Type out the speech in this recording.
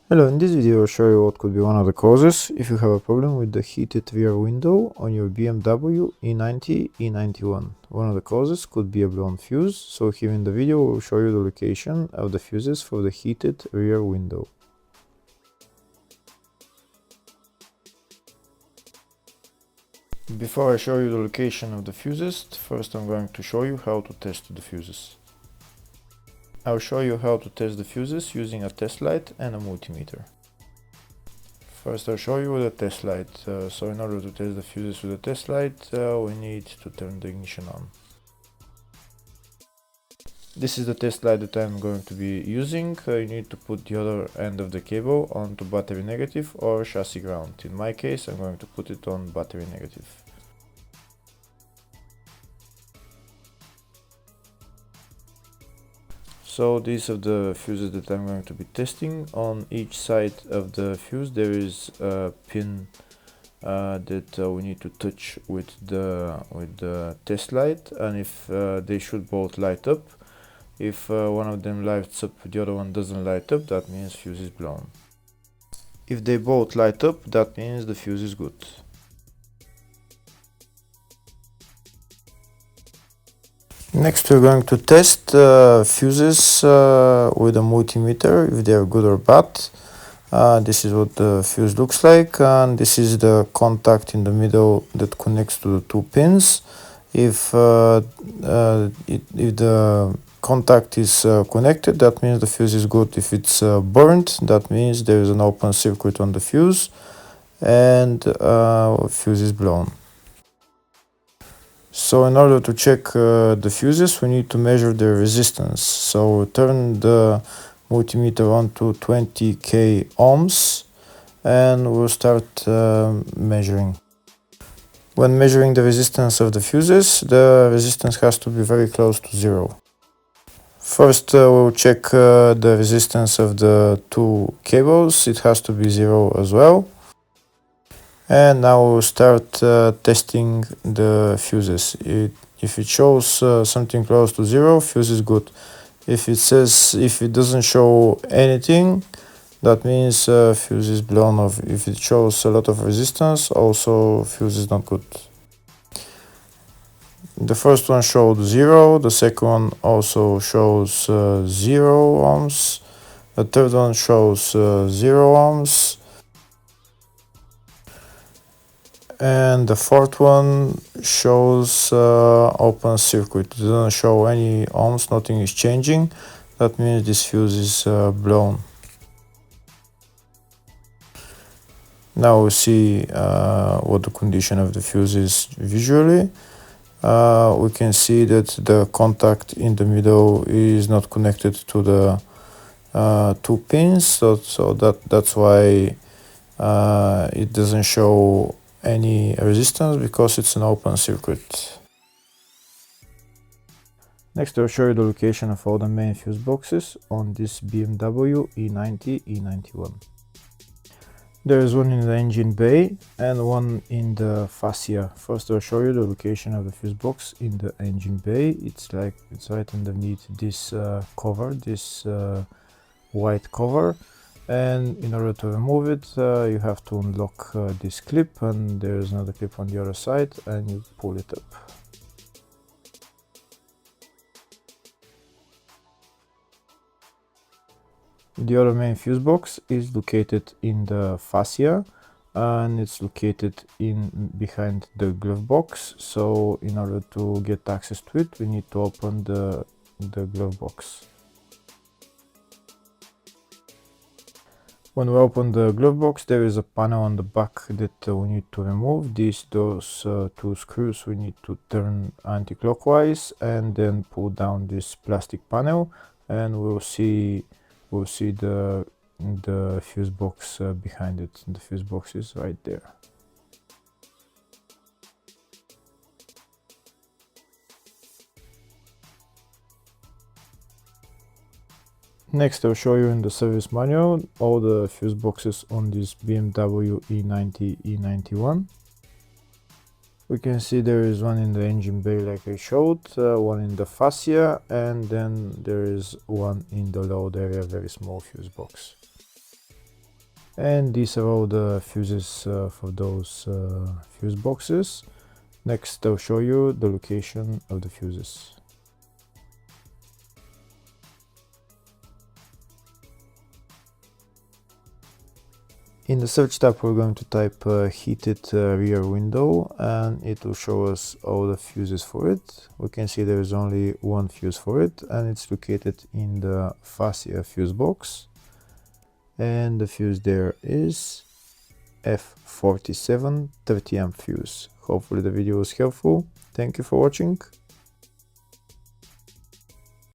Hello, in this video I'll show you what could be one of the causes if you have a problem with the heated rear window on your BMW E90 E91. One of the causes could be a blown fuse, so here in the video we'll show you the location of the fuses for the heated rear window. Before I show you the location of the fuses, first I'm going to show you how to test the fuses. I'll show you how to test the fuses using a test light and a multimeter. First I'll show you with a test light. So in order to test the fuses with a test light, we need to turn the ignition on. This is the test light that I'm going to be using. You need to put the other end of the cable onto battery negative or chassis ground. In my case I'm going to put it on battery negative. So these are the fuses that I'm going to be testing. On each side of the fuse there is a pin that we need to touch with the test light, and if they should both light up. If one of them lights up, the other one doesn't light up, that means fuse is blown. If they both light up, that means the fuse is good. Next we're going to test fuses with a multimeter, if they are good or bad. This is what the fuse looks like, and this is the contact in the middle that connects to the two pins. If the contact is connected, that means the fuse is good. If it's burnt, that means there is an open circuit on the fuse and fuse is blown. So in order to check the fuses, we need to measure the resistance. So turn the multimeter on to 20k ohms and we'll start measuring. When measuring the resistance of the fuses, the resistance has to be very close to zero. First we'll check the resistance of the two cables. It has to be zero as well. And now we'll start testing the fuses. If it shows something close to zero, fuse is good. If it doesn't show anything, that means fuse is blown off. If it shows a lot of resistance, also fuse is not good. The first one showed 0, the second one also shows 0 ohms, the third one shows 0 ohms, and the fourth one shows open circuit. It doesn't show any ohms, nothing is changing. That means this fuse is blown. Now we see what the condition of the fuse is visually. We can see that the contact in the middle is not connected to the two pins, so that's why it doesn't show any resistance, because it's an open circuit. Next I'll show you the location of all the main fuse boxes on this BMW E90 E91. There is one in the engine bay and one in the fascia. First I'll show you the location of the fuse box in the engine bay. It's right underneath this cover, this white cover, and in order to remove it you have to unlock this clip, and there is another clip on the other side, and you pull it up. The other main fuse box is located in the fascia, and it's located behind the glove box. So in order to get access to it, we need to open the glove box. When we open the glove box, there is a panel on the back that we need to remove. Those two screws we need to turn anti-clockwise and then pull down this plastic panel, and we'll see the fuse box behind it. The fuse box is right there. Next I'll show you in the service manual all the fuse boxes on this BMW E90 E91. We can see there is one in the engine bay like I showed, one in the fascia, and then there is one in the load area, very small fuse box. And these are all the fuses for those fuse boxes. Next, I'll show you the location of the fuses. In the search tab, we're going to type heated rear window, and it will show us all the fuses for it. We can see there is only one fuse for it, and it's located in the fascia fuse box. And the fuse there is F47 30 amp fuse. Hopefully the video was helpful. Thank you for watching.